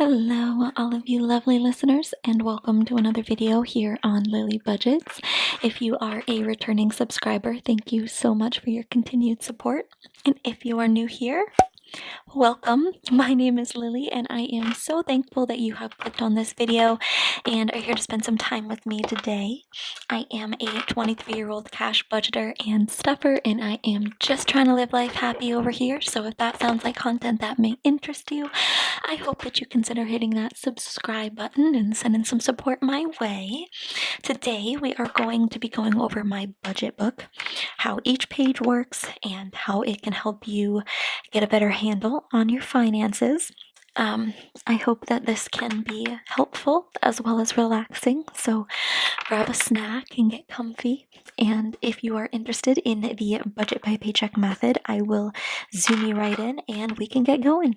Hello, all of you lovely listeners, and welcome to another video here on Lily Budgets. If you are a returning subscriber, thank you so much for your continued support. And if you are new here, welcome. My name is Lily, and I am so thankful that you have clicked on this video and are here to spend some time with me today. I am a 23-year-old cash budgeter and stuffer, and I am just trying to live life happy over here. So if that sounds like content that may interest you, I hope that you consider hitting that subscribe button and sending some support my way. Today, we are going to be going over my budget book, how each page works, and how it can help you get a better handle on your finances. I hope that this can be helpful as well as relaxing, so grab a snack and get comfy. And if you are interested in the budget-by-paycheck method, I will zoom you right in and we can get going.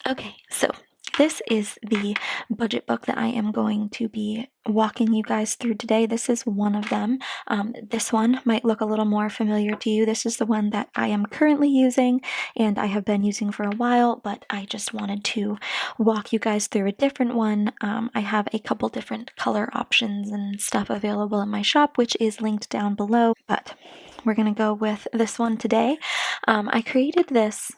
Okay, so this is the budget book that I am going to be walking you guys through today. This is one of them. This one might look a little more familiar to you. This is the one that I am currently using and I have been using for a while, but I just wanted to walk you guys through a different one. I have a couple different color options and stuff available in my shop, which is linked down below, but we're going to go with this one today. I created this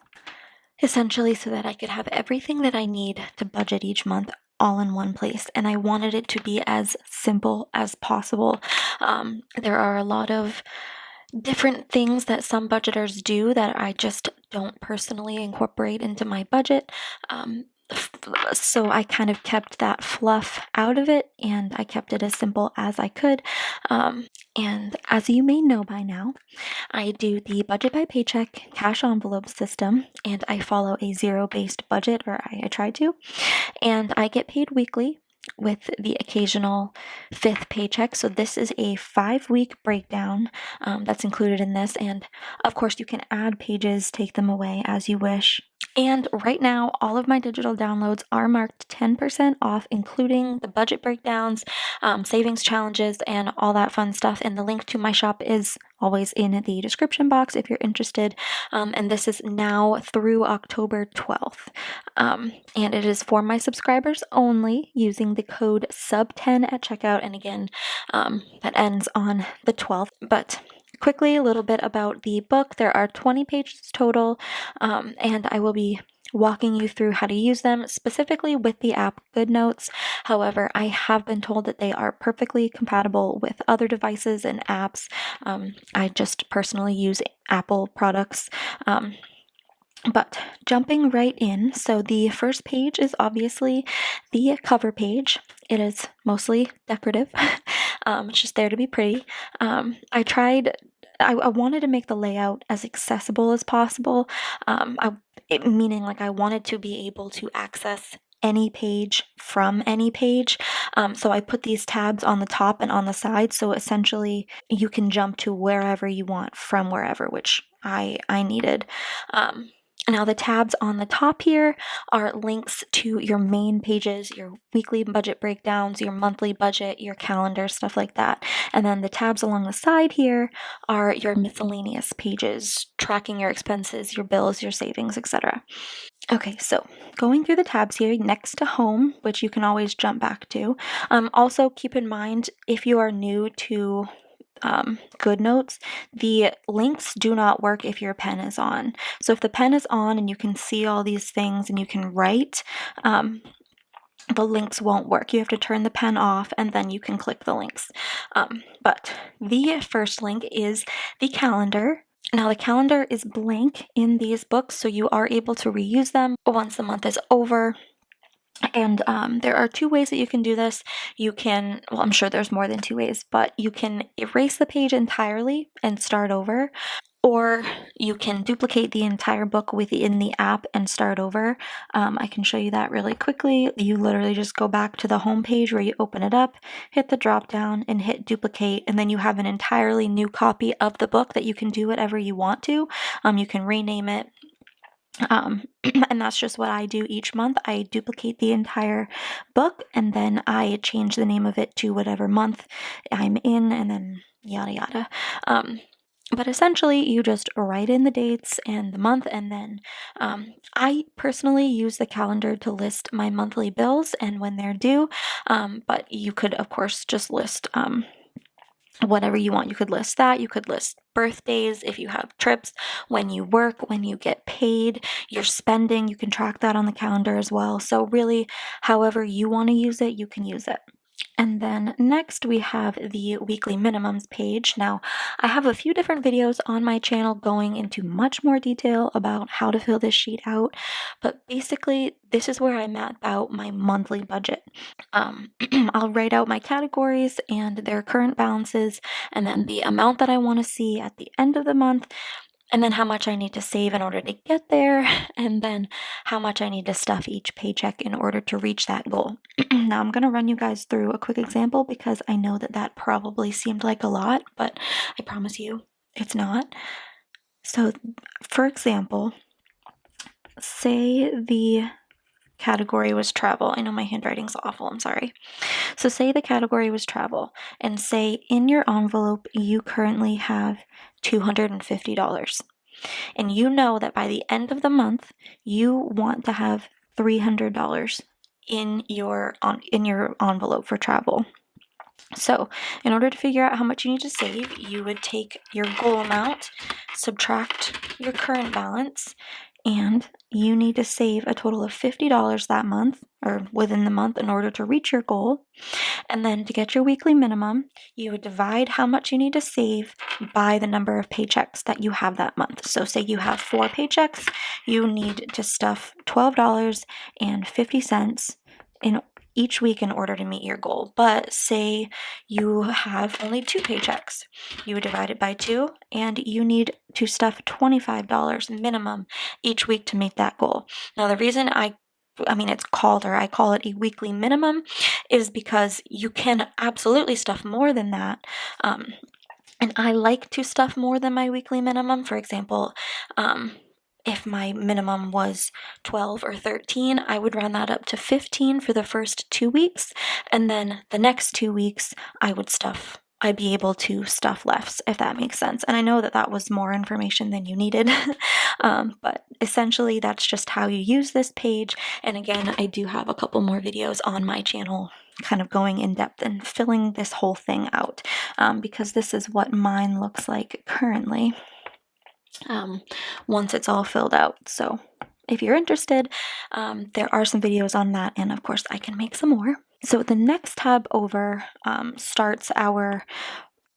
essentially so that I could have everything that I need to budget each month all in one place, and I wanted it to be as simple as possible. There are a lot of different things that some budgeters do that I just don't personally incorporate into my budget. So I kind of kept that fluff out of it, and I kept it as simple as I could. And as you may know by now, I do the budget-by-paycheck cash envelope system, and I follow a zero-based budget, or I try to, and I get paid weekly with the occasional fifth paycheck. So this is a 5-week breakdown that's included in this, and of course you can add pages, take them away as you wish. And right now, all of my digital downloads are marked 10% off, including the budget breakdowns, savings challenges, and all that fun stuff. And the link to my shop is always in the description box if you're interested. And this is now through October 12th. And it is for my subscribers only, using the code SUB10 at checkout. And again, that ends on the 12th. But quickly, a little bit about the book. There are 20 pages total, and I will be walking you through how to use them, specifically with the app GoodNotes. However, I have been told that they are perfectly compatible with other devices and apps. I just personally use Apple products. But jumping right in, so the first page is obviously the cover page. It is mostly decorative. It's just there to be pretty. I wanted to make the layout as accessible as possible, meaning like I wanted to be able to access any page from any page. So I put these tabs on the top and on the side, so essentially you can jump to wherever you want from wherever, which I needed. Now the tabs on the top here are links to your main pages, your weekly budget breakdowns, your monthly budget, your calendar, stuff like that. And then the tabs along the side here are your miscellaneous pages, tracking your expenses, your bills, your savings, etc. Okay, so going through the tabs here, next to home, which you can always jump back to. Also keep in mind, if you are new to GoodNotes, the links do not work if your pen is on. So if the pen is on and you can see all these things and you can write, the links won't work. You have to turn the pen off and then you can click the links. But the first link is the calendar. Now the calendar is blank in these books, so you are able to reuse them once the month is over. And there are 2 ways that you can do this. You can, well, I'm sure there's more than 2 ways, but you can erase the page entirely and start over, or you can duplicate the entire book within the app and start over. I can show you that really quickly. You literally just go back to the home page where you open it up, hit the drop down and hit duplicate, and then you have an entirely new copy of the book that you can do whatever you want to. You can rename it. And that's just what I do each month. I duplicate the entire book and then I change the name of it to whatever month I'm in, and then yada yada. But essentially, you just write in the dates and the month, and then I personally use the calendar to list my monthly bills and when they're due. But you could, of course, just list whatever you want. You could list that. You could list birthdays, if you have trips, when you work, when you get paid, your spending. You can track that on the calendar as well. So, really, however you want to use it, you can use it. And then next we have the weekly minimums page. Now, I have a few different videos on my channel going into much more detail about how to fill this sheet out, but basically this is where I map out my monthly budget. I'll write out my categories and their current balances, and then the amount that I want to see at the end of the month, and then how much I need to save in order to get there, and then how much I need to stuff each paycheck in order to reach that goal. Now, I'm going to run you guys through a quick example because I know that that probably seemed like a lot, but I promise you it's not. So, for example, say the category was travel. I know my handwriting's awful, I'm sorry. So say the category was travel, and say in your envelope you currently have $250. And you know that by the end of the month you want to have $300 in your envelope for travel. So, in order to figure out how much you need to save, you would take your goal amount, subtract your current balance, and you need to save a total of $50 that month or within the month in order to reach your goal. And then to get your weekly minimum, you would divide how much you need to save by the number of paychecks that you have that month. So say you have 4 paychecks, you need to stuff $12.50 in each week in order to meet your goal. But say you have only 2 paychecks, you would divide it by 2, and you need to stuff $25 minimum each week to meet that goal. Now, the reason I call it a weekly minimum is because you can absolutely stuff more than that. And I like to stuff more than my weekly minimum. For example, if my minimum was 12 or 13, I would run that up to 15 for the first 2 weeks. And then the next 2 weeks, I'd be able to stuff less, if that makes sense. And I know that that was more information than you needed, but essentially that's just how you use this page. And again, I do have a couple more videos on my channel kind of going in depth and filling this whole thing out, because this is what mine looks like currently. Once it's all filled out. So if you're interested, there are some videos on that, and of course I can make some more. So the next tab over starts our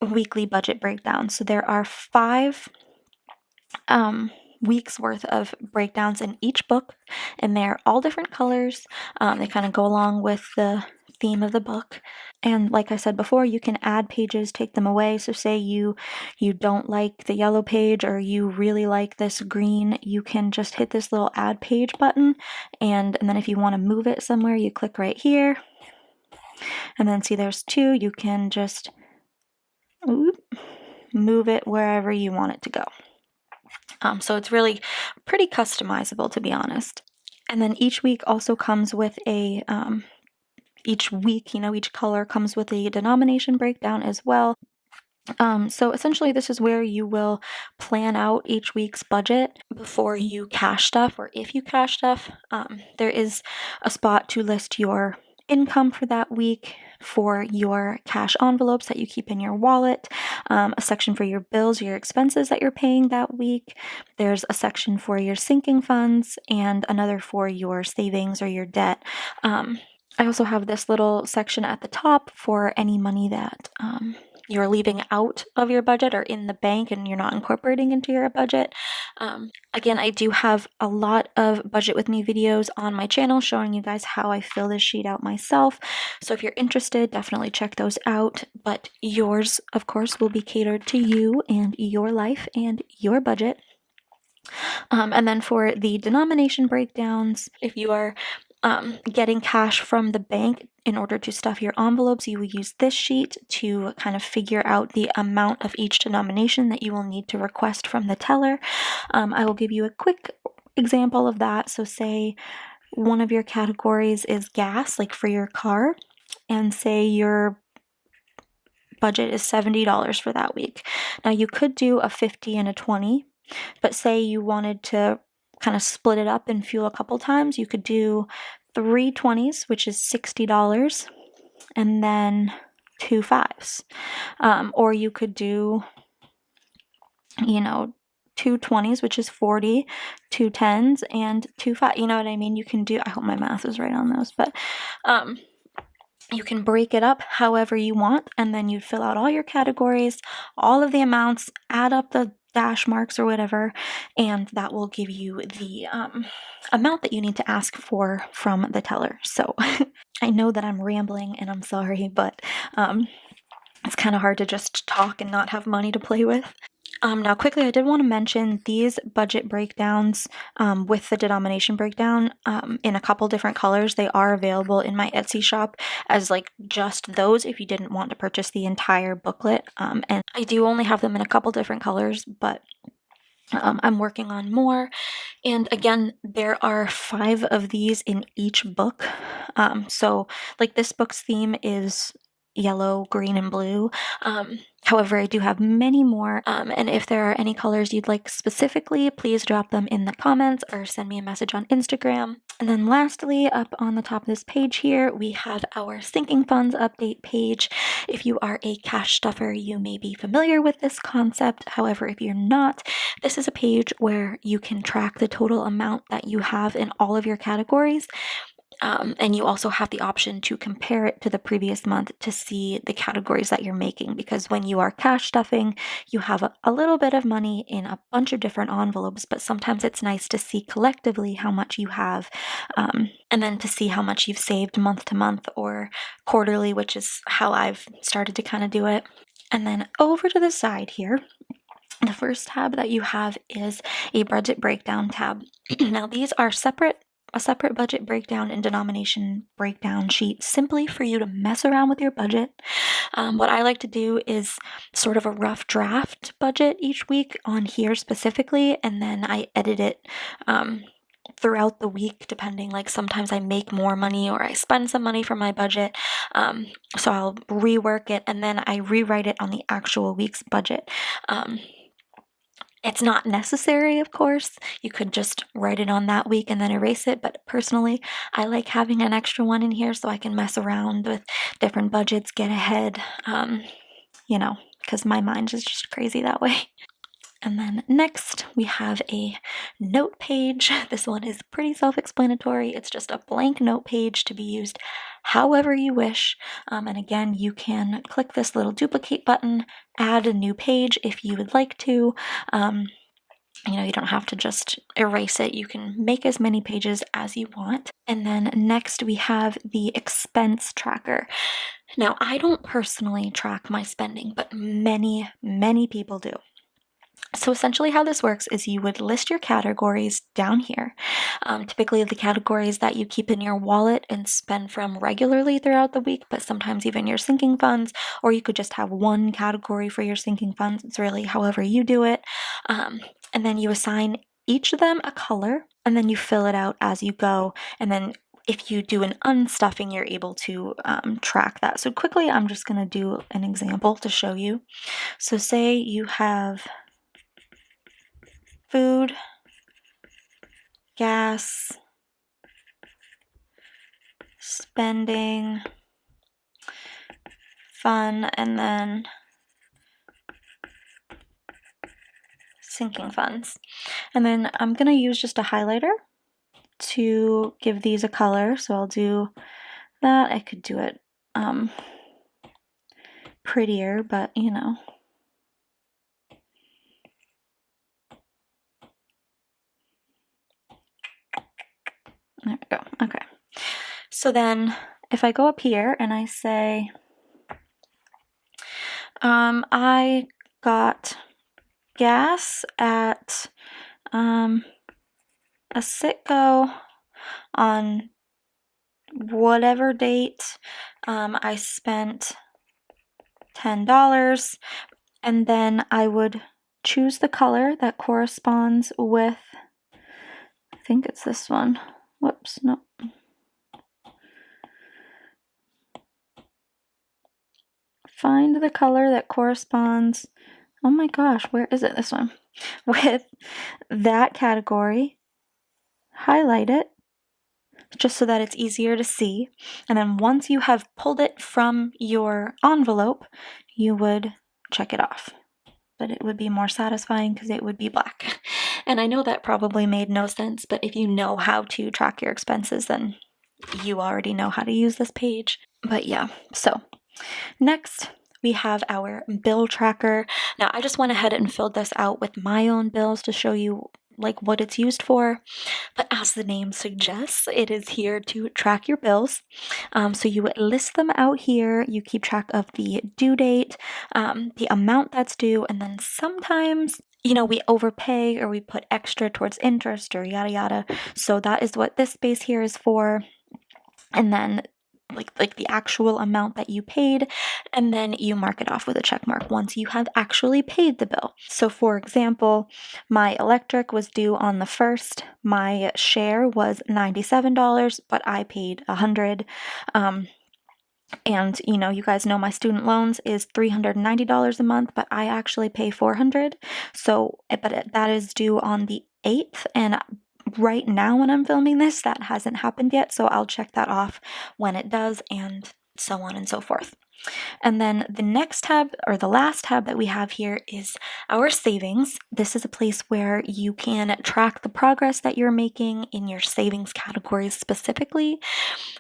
weekly budget breakdown. So there are 5 weeks worth of breakdowns in each book, and they're all different colors. They kind of go along with the theme of the book. And like I said before, you can add pages, take them away. So say you don't like the yellow page or you really like this green, you can just hit this little add page button, and then if you want to move it somewhere, you click right here. And then see there's 2, you can just move it wherever you want it to go. So it's really pretty customizable, to be honest. And then each week also comes with a each week, each color comes with a denomination breakdown as well. So essentially this is where you will plan out each week's budget before you cash stuff, or if you cash stuff. There is a spot to list your income for that week, for your cash envelopes that you keep in your wallet, a section for your bills, your expenses that you're paying that week. There's a section for your sinking funds and another for your savings or your debt. I also have this little section at the top for any money that you're leaving out of your budget or in the bank and you're not incorporating into your budget. Again, I do have a lot of Budget With Me videos on my channel showing you guys how I fill this sheet out myself. So if you're interested, definitely check those out. But yours, of course, will be catered to you and your life and your budget. And then for the denomination breakdowns, if you are getting cash from the bank in order to stuff your envelopes, you will use this sheet to kind of figure out the amount of each denomination that you will need to request from the teller. I will give you a quick example of that. So say one of your categories is gas, like for your car, and say your budget is $70 for that week. Now you could do a 50 and a 20, but say you wanted to kind of split it up in fuel a couple times, you could do 3 20s, which is $60, and then 2 5s. Or you could do, you know, 2 20s, which is 40, 2 10s, and 2 5. You know what I mean? You can do, I hope my math is right on those, but you can break it up however you want, and then you fill out all your categories, all of the amounts, add up the dash marks or whatever, and that will give you the amount that you need to ask for from the teller. So I know that I'm rambling and I'm sorry, but it's kind of hard to just talk and not have money to play with. Now quickly, I did want to mention these budget breakdowns with the denomination breakdown in a couple different colors. They are available in my Etsy shop as like just those if you didn't want to purchase the entire booklet. And I do only have them in a couple different colors, but I'm working on more. And again, there are 5 of these in each book. So like this book's theme is yellow, green, and blue. However, I do have many more. And if there are any colors you'd like specifically, please drop them in the comments or send me a message on Instagram. And then lastly, up on the top of this page here, we have our sinking funds update page. If you are a cash stuffer, you may be familiar with this concept. However, if you're not, this is a page where you can track the total amount that you have in all of your categories. And you also have the option to compare it to the previous month to see the categories that you're making, because when you are cash stuffing, you have a little bit of money in a bunch of different envelopes, but sometimes it's nice to see collectively how much you have, and then to see how much you've saved month to month or quarterly, which is how I've started to kind of do it. And then over to the side here, the first tab that you have is a budget breakdown tab. Now these are a separate budget breakdown and denomination breakdown sheet simply for you to mess around with your budget. What I like to do is sort of a rough draft budget each week on here specifically, and then I edit it throughout the week, depending, like sometimes I make more money or I spend some money from my budget. So I'll rework it and then I rewrite it on the actual week's budget. It's not necessary, of course. You could just write it on that week and then erase it, but personally, I like having an extra one in here so I can mess around with different budgets, get ahead, you know, because my mind is just crazy that way. And then next, we have a note page. This one is pretty self-explanatory. It's just a blank note page to be used however you wish. And again, you can click this little duplicate button, add a new page if you would like to. You know, you don't have to just erase it. You can make as many pages as you want. And then next, we have the expense tracker. Now, I don't personally track my spending, but many, many people do. So essentially how this works is you would list your categories down here, typically the categories that you keep in your wallet and spend from regularly throughout the week, but sometimes even your sinking funds, or you could just have one category for your sinking funds. It's really however you do it. And then you assign each of them a color, and then you fill it out as you go. And then if you do an unstuffing, you're able to track that. So quickly, I'm just going to do an example to show you. So say you have food, gas, spending, fun, and then sinking funds. And then I'm going to use just a highlighter to give these a color. So I'll do that. I could do it prettier, but you know. There we go. Okay. So then if I go up here and I say, I got gas at a Citgo on whatever date, I spent $10, and then I would choose the color that corresponds with, I think it's this one. Whoops, no. find the color that corresponds, oh my gosh, where is it? This one. With that category, highlight it just so that it's easier to see. And then once you have pulled it from your envelope, you would check it off. But it would be more satisfying because it would be black. And I know that probably made no sense, but if you know how to track your expenses, then you already know how to use this page. But yeah, so next we have our bill tracker. Now I just went ahead and filled this out with my own bills to show you like what it's used for, but as the name suggests, it is here to track your bills. So you list them out here, you keep track of the due date, the amount that's due, and then sometimes, you know, we overpay or we put extra towards interest or yada yada. So that is what this space here is for. And then like the actual amount that you paid, and then you mark it off with a check mark once you have actually paid the bill. So for example, my electric was due on the 1st. My share was $97, but I paid $100. And you know, you guys know my student loans is $390 a month, but I actually pay $400. So, but that is due on the 8th, and right now when I'm filming this, that hasn't happened yet, so I'll check that off when it does, and so on and so forth. And then the next tab, or the last tab that we have here, is our savings. This is a place where you can track the progress that you're making in your savings categories specifically.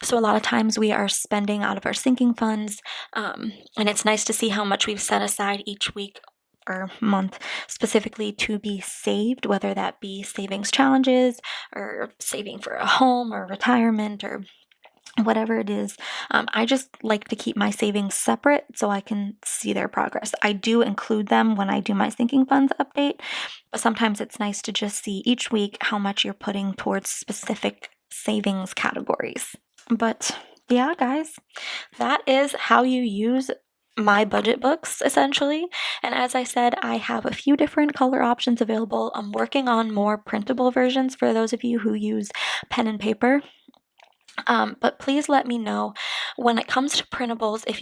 So a lot of times we are spending out of our sinking funds, and it's nice to see how much we've set aside each week or month specifically to be saved, whether that be savings challenges or saving for a home or retirement or whatever it is. I just like to keep my savings separate so I can see their progress. I do include them when I do my sinking funds update, but sometimes it's nice to just see each week how much you're putting towards specific savings categories. But yeah, guys, that is how you use my budget books essentially. And as I said, I have a few different color options available. I'm working on more printable versions for those of you who use pen and paper. But please let me know when it comes to printables, if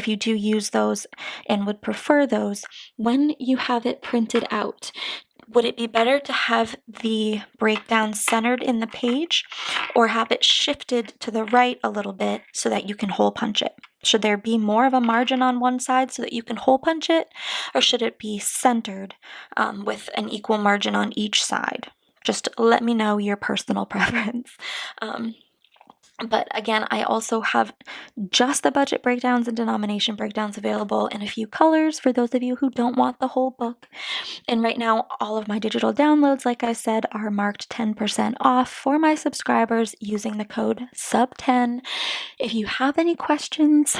you do use those and would prefer those, when you have it printed out, would it be better to have the breakdown centered in the page or have it shifted to the right a little bit so that you can hole punch it? Should there be more of a margin on one side so that you can hole punch it, or should it be centered with an equal margin on each side? Just let me know your personal preference. But again, I also have just the budget breakdowns and denomination breakdowns available in a few colors for those of you who don't want the whole book. And right now, all of my digital downloads, like I said, are marked 10% off for my subscribers using the code SUB10. If you have any questions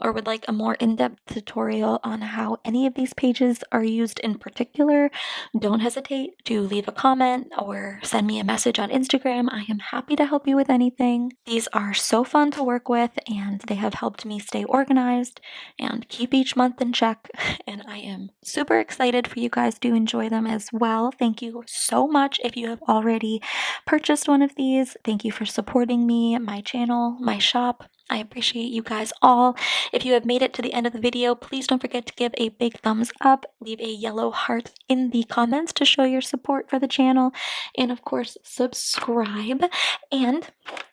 or would like a more in-depth tutorial on how any of these pages are used in particular, don't hesitate to leave a comment or send me a message on Instagram. I am happy to help you with anything. These are so fun to work with, and they have helped me stay organized and keep each month in check, and I am super excited for you guys to enjoy them as well. Thank you so much if you have already purchased one of these. Thank you for supporting me, my channel, my shop. I appreciate you guys all. If you have made it to the end of the video, please don't forget to give a big thumbs up, leave a yellow heart in the comments to show your support for the channel, and of course, subscribe. And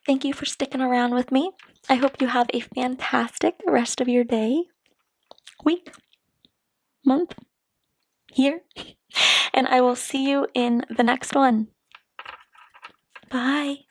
thank you for sticking around with me. I hope you have a fantastic rest of your day, week, month, year, and I will see you in the next one. Bye.